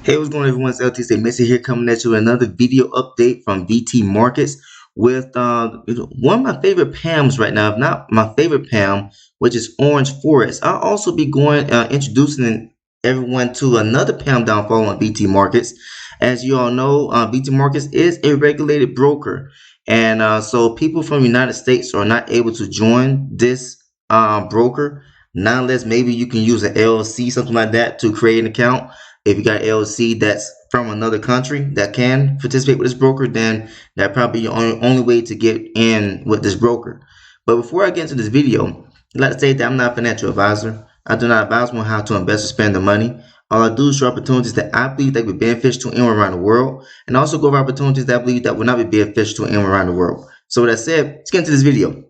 Hey, what's going on, everyone? It's LTC Messi here, coming at you with another video update from VT Markets with one of my favorite PAMMs right now, if not my favorite PAMM, which is OrangeForex. I'll also be going introducing everyone to another PAMM downfall on VT Markets. As you all know, VT Markets is a regulated broker, and so people from the United States are not able to join this broker, not unless maybe you can use an LLC, something like that, to create an account. If you got an LLC that's from another country that can participate with this broker, then that probably your only way to get in with this broker. But before I get into this video, I'd like to say that I'm not a financial advisor. I do not advise on how to invest or spend the money. All I do is show opportunities that I believe that will be beneficial to anyone around the world, and also go over opportunities that I believe that will not be beneficial to anyone around the world. So with that said, let's get into this video.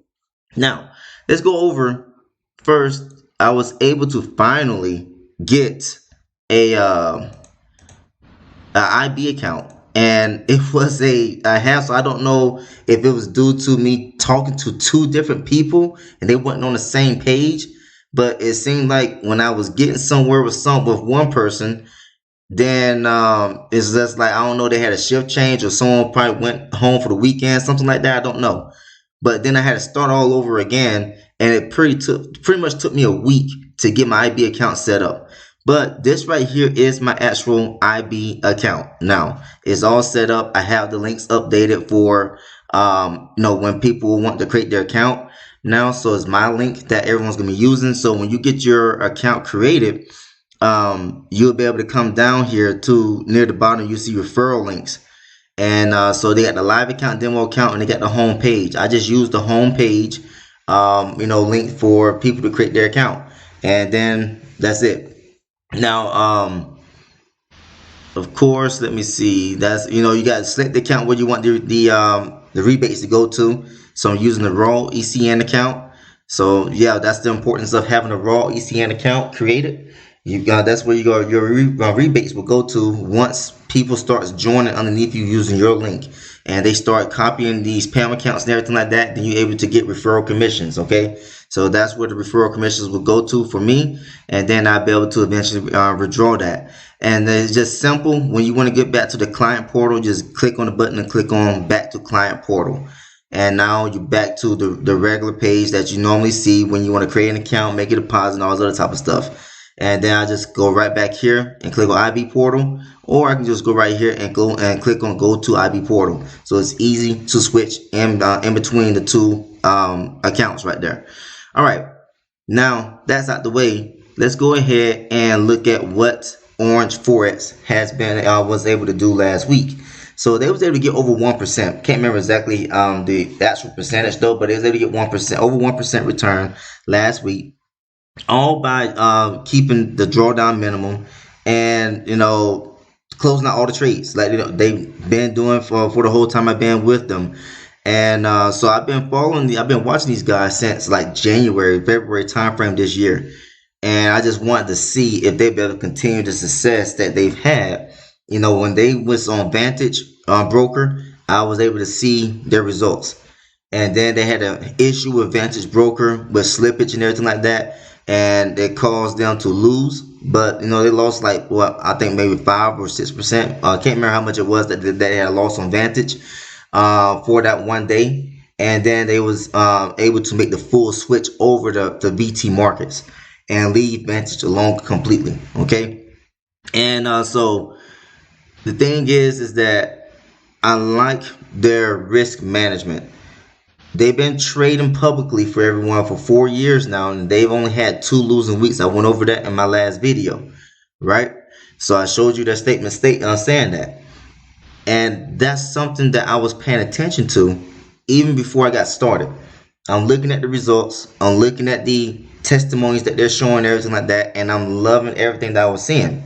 Now, let's go over first. I was able to finally get a IB account, and it was a hassle. I don't know if it was due to me talking to two different people and they weren't on the same page, but it seemed like when I was getting somewhere with one person, then it's just like, I don't know, they had a shift change or someone probably went home for the weekend, something like that. I don't know. But then I had to start all over again, and it pretty much took me a week to get my IB account set up. But this right here is my actual IB account. Now it's all set up. I have the links updated for when people want to create their account now. So it's my link that everyone's gonna be using. So when you get your account created, you'll be able to come down here to near the bottom. You see referral links, and so they got the live account, demo account, and they got the home page. I just use the home page link for people to create their account, and then that's it. Now, of course, let me see. That's you got to select the account where you want the rebates to go to. So I'm using the raw ECN account. So yeah, that's the importance of having a raw ECN account created. That's where your rebates will go to once people start joining underneath you using your link, and they start copying these PAMM accounts and everything like that. Then you're able to get referral commissions. Okay, so that's where the referral commissions will go to for me, and then I'll be able to eventually withdraw that. And it's just simple. When you want to get back to the client portal, just click on the button and click on back to client portal. And now you're back to the regular page that you normally see when you want to create an account, make a deposit, and all this other type of stuff. And then I just go right back here and click on IB portal, or I can just go right here and go and click on go to IB portal. So it's easy to switch in between the two accounts right there. All right, now that's out the way. Let's go ahead and look at what OrangeForex has been was able to do last week. So they was able to get over 1%. Can't remember exactly the actual percentage though, but they was able to get 1%, over 1% return last week, all by keeping the drawdown minimum and closing out all the trades like they've been doing for the whole time I've been with them. And so I've been watching these guys since like January, February timeframe this year, and I just wanted to see if they'd be able to continue the success that they've had. When they was on Vantage broker, I was able to see their results, and then they had an issue with Vantage broker with slippage and everything like that, and it caused them to lose. But they lost like I think maybe 5 or 6%. I can't remember how much it was that they had a loss on Vantage for that one day, and then they was able to make the full switch over to VT Markets and leave Vantage alone completely. Okay, and so the thing is that I like their risk management. They've been trading publicly for everyone for 4 years now, and they've only had 2 losing weeks. I went over that in my last video, right? So I showed you their statement saying that. And that's something that I was paying attention to even before I got started. I'm looking at the results. I'm looking at the testimonies that they're showing, everything like that, and I'm loving everything that I was seeing,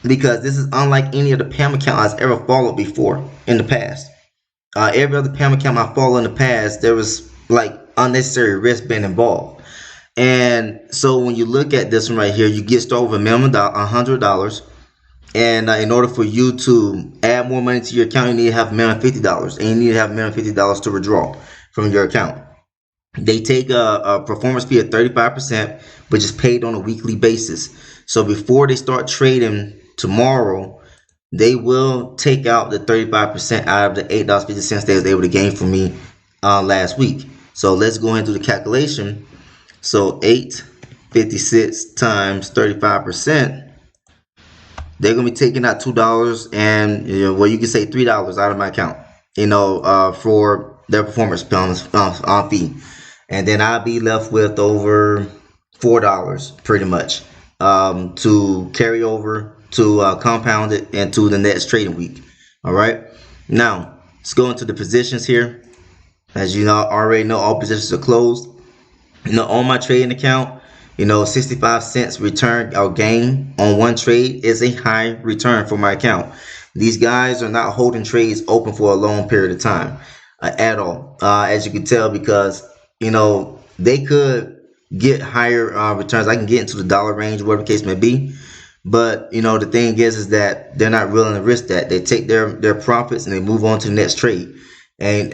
because this is unlike any of the PAMM accounts I've ever followed before in the past. Every other PAMM account I followed in the past, there was like unnecessary risk being involved. And so when you look at this one right here, you get started with a minimum $100. And in order for you to add more money to your account, you need to have a minimum $50, and you need to have a minimum $50 to withdraw from your account. They take a performance fee of 35%, which is paid on a weekly basis. So before they start trading tomorrow, they will take out the 35% out of the $8.50 they was able to gain from me last week. So let's go ahead and do the calculation. So 856 times 35%, they're gonna be taking out $2 and well, you can say $3 out of my account, for their performance fee, and then I'll be left with over $4 pretty much to carry over to compound it into the next trading week. All right, now let's go into the positions here. As you know, already know, all positions are closed. On my trading account, 65 cents return or gain on one trade is a high return for my account. These guys are not holding trades open for a long period of time at all, as you can tell, because they could get higher returns. I can get into the dollar range, whatever the case may be, but the thing is that they're not willing to risk that. They take their profits and they move on to the next trade, and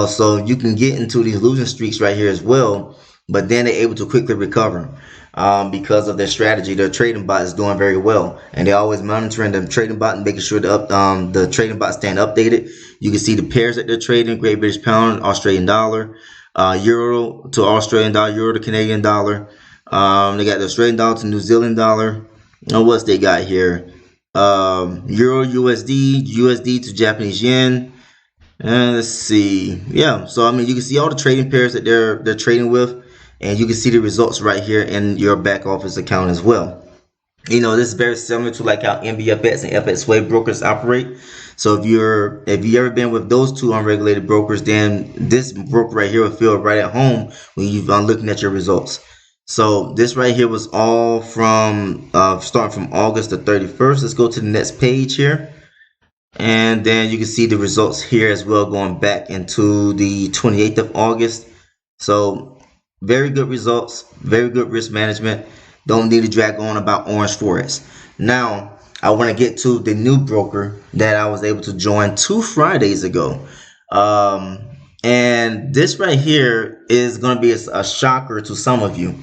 so you can get into these losing streaks right here as well. But then they're able to quickly recover because of their strategy. Their trading bot is doing very well, and they're always monitoring the trading bot and making sure the trading bot staying updated. You can see the pairs that they're trading: Great British Pound, Australian Dollar, Euro to Australian Dollar, Euro to Canadian Dollar. They got the Australian Dollar to New Zealand Dollar. What's they got here? Euro USD, USD to Japanese Yen. And let's see. Yeah, so you can see all the trading pairs that they're trading with. And you can see the results right here in your back office account as well. This is very similar to like how NBFX and FXWave brokers operate. So if you've ever been with those two unregulated brokers, then this broker right here will feel right at home when you've looking at your results. So this right here was all from starting from August the 31st. Let's go to the next page here. And then you can see the results here as well, going back into the 28th of August. So very good results, very good risk management. Don't need to drag on about OrangeForex. Now, I want to get to the new broker that I was able to join 2 Fridays ago. And this right here is going to be a shocker to some of you.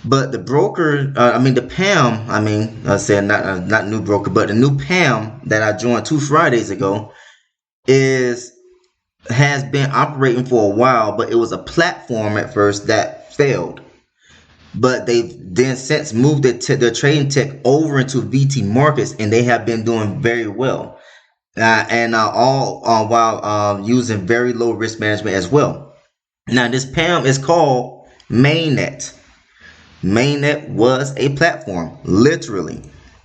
But the broker, the PAMM, I said not new broker, but the new PAMM that I joined 2 Fridays ago has been operating for a while, but it was a platform at first that failed. But they've then since moved their trading tech over into VT markets, and they have been doing very well, all while using very low risk management as well. Now this PAMM is called Mainnet. Mainnet was a platform, literally,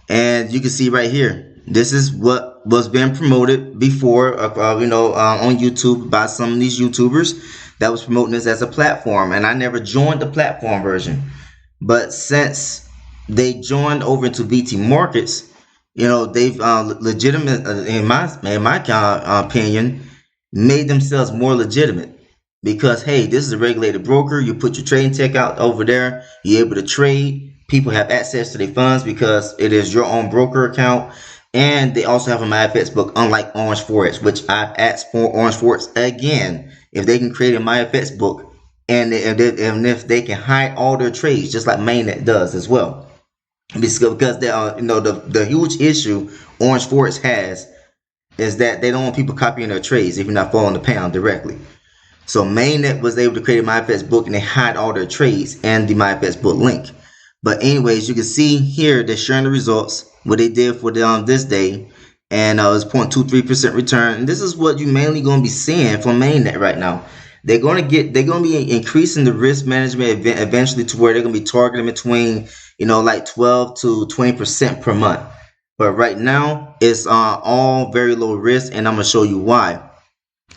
and you can see right here. This is what was being promoted before, on YouTube by some of these YouTubers that was promoting this as a platform. And I never joined the platform version. But since they joined over into VT markets, they've legitimate, in my opinion, made themselves more legitimate. Because, hey, this is a regulated broker. You put your trading tech out over there. You're able to trade. People have access to their funds because it is your own broker account. And they also have a Myfxbook, unlike OrangeForex, which I've asked for OrangeForex again if they can create a Myfxbook and if they can hide all their trades, just like Mainnet does as well. Because the huge issue OrangeForex has is that they don't want people copying their trades if you're not following the PAMM directly. So Mainnet was able to create a Myfxbook and they hide all their trades and the Myfxbook link. But anyways, you can see here they're sharing the results, what they did for this day, and it was 0.23% return. And this is what you mainly going to be seeing from Mainnet right now. They're going to be increasing the risk management eventually to where they're going to be targeting between like 12 to 20% per month. But right now it's all very low risk, and I'm going to show you why.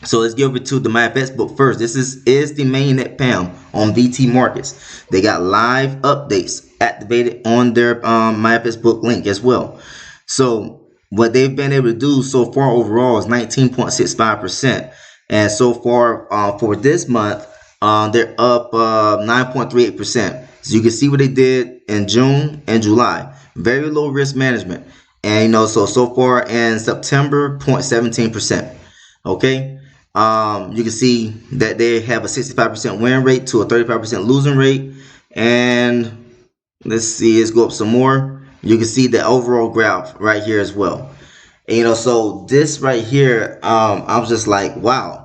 So let's get over to the Myfxbook first. This is the Mainnet PAMM on VT markets. They got live updates activated on their Myfxbook link as well. So what they've been able to do so far overall is 19.65%. And so far for this month, they're up 9.38%. So you can see what they did in June and July. Very low risk management. And so far in September, 0.17%. Okay. You can see that they have a 65% win rate to a 35% losing rate. And let's see, let's go up some more. You can see the overall graph right here as well. And, so this right here, I was just like, wow.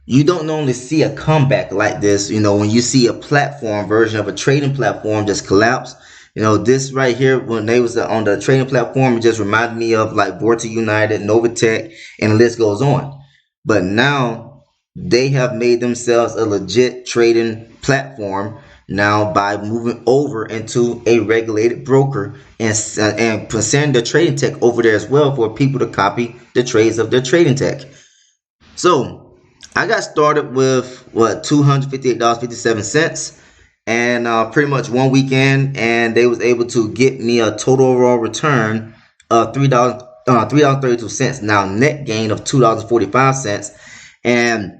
You don't normally see a comeback like this, when you see a platform version of a trading platform just collapse. This right here, when they was on the trading platform, it just reminded me of like Vorta United, Novatech, and the list goes on. But now they have made themselves a legit trading platform now by moving over into a regulated broker and presenting the trading tech over there as well for people to copy the trades of their trading tech. So I got started with what, $258.57, and pretty much one weekend, and they was able to get me a total overall return of $3.32. Now net gain of $2.45, and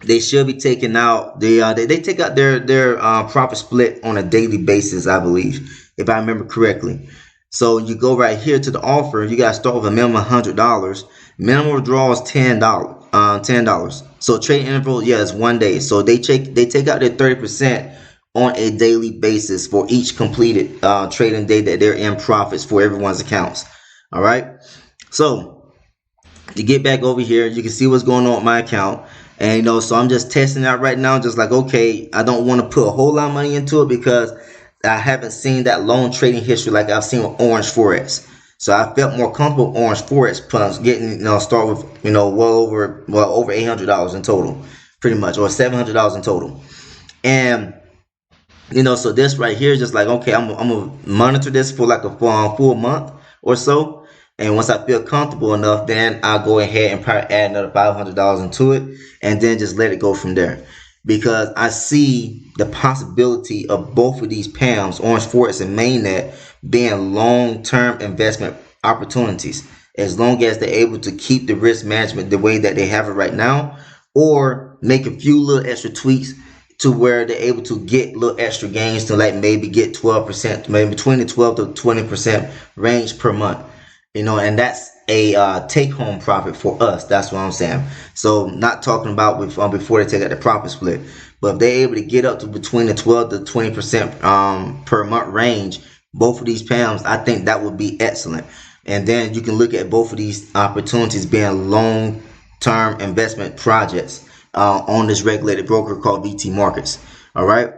they should be taking out they take out their profit split on a daily basis, I believe, if I remember correctly. So you go right here to the offer. You gotta start with a minimum of $100. Minimum withdrawal is $10. So trade interval, is 1 day. So they take out their 30% on a daily basis for each completed trading day that they're in profits for everyone's accounts. All right. So to get back over here, you can see what's going on with my account. And so I'm just testing out right now, just like, okay, I don't want to put a whole lot of money into it because I haven't seen that long trading history like I've seen with OrangeForex. So I felt more comfortable with OrangeForex plus getting, start with, well over $800 in total, pretty much, or $700 in total. And so this right here is just like, okay, I'm gonna monitor this for like a full month or so. And once I feel comfortable enough, then I'll go ahead and probably add another $500 into it, and then just let it go from there. Because I see the possibility of both of these PAMMs, OrangeForex and Mainnet, being long-term investment opportunities, as long as they're able to keep the risk management the way that they have it right now, or make a few little extra tweaks to where they're able to get little extra gains to like maybe get 12%, maybe between the 12 to 20% range per month. And that's a take-home profit for us. That's what I'm saying. So not talking about before they take out the profit split, but if they're able to get up to between the 12 to 20% per month range, both of these PAMMs, I think that would be excellent. And then you can look at both of these opportunities being long-term investment projects on this regulated broker called VT Markets. All right.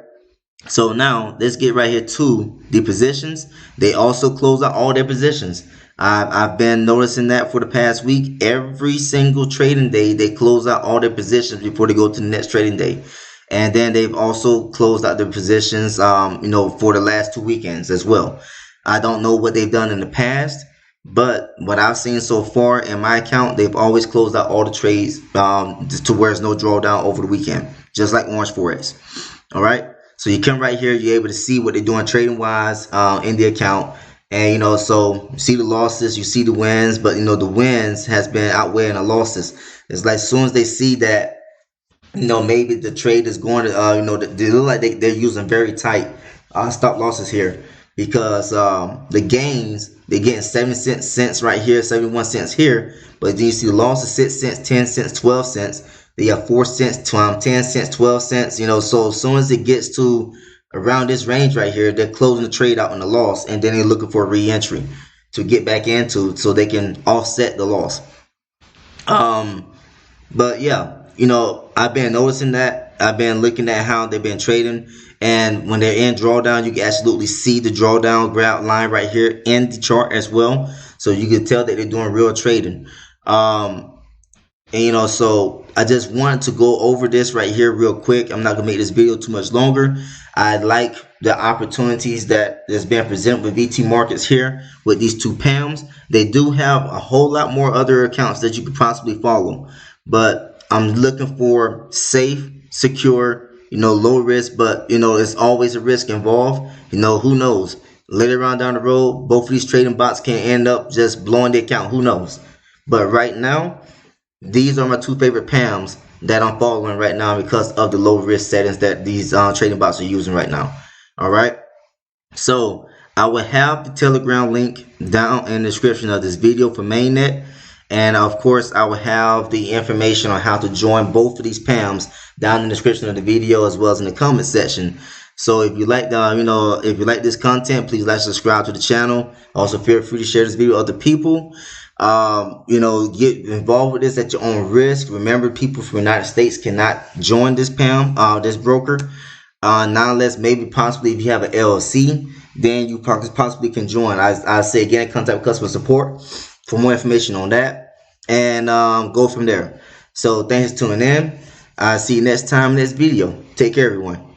So now let's get right here to the positions. They also close out all their positions. I've been noticing that for the past week. Every single trading day, they close out all their positions before they go to the next trading day. And then they've also closed out their positions, for the last 2 weekends as well. I don't know what they've done in the past, but what I've seen so far in my account, they've always closed out all the trades to where there's no drawdown over the weekend, just like OrangeForex. All right. So you come right here, you're able to see what they're doing trading wise in the account. And so you see the losses, you see the wins, but the wins has been outweighing the losses. It's like as soon as they see that maybe the trade is going to they look like they're using very tight stop losses here, because the gains, they're getting 70 cents right here, 71 cents here, but then you see the losses 6 cents, 10 cents, 12 cents. They have 4 cents, 10 cents, 12 cents. So as soon as it gets to around this range right here, they're closing the trade out on the loss, and then they're looking for a re-entry to get back into so they can offset the loss. But yeah, I've been noticing that. I've been looking at how they've been trading, and when they're in drawdown, you can absolutely see the drawdown graph line right here in the chart as well. So you can tell that they're doing real trading. And so I just wanted to go over this right here real quick. I'm not gonna make this video too much longer. I like the opportunities that is being presented with VT Markets here with these two PAMMs. They do have a whole lot more other accounts that you could possibly follow, but I'm looking for safe, secure, low risk, but it's always a risk involved. Who knows? Later on down the road, both of these trading bots can end up just blowing the account. Who knows? But right now, these are my two favorite PAMMs that I'm following right now because of the low risk settings that these trading bots are using right now. All right. So I will have the Telegram link down in the description of this video for Mainnet. And of course, I will have the information on how to join both of these PAMMs down in the description of the video, as well as in the comment section. So if you like if you like this content, please like, subscribe to the channel. Also, feel free to share this video with other people. Get involved with this at your own risk. Remember, people from the United States cannot join this PAMM, this broker, not unless maybe possibly if you have an LLC, then you possibly can join. I say again, contact customer support for more information on that, and go from there. So thanks for tuning in. I'll see you next time in this video. Take care, everyone.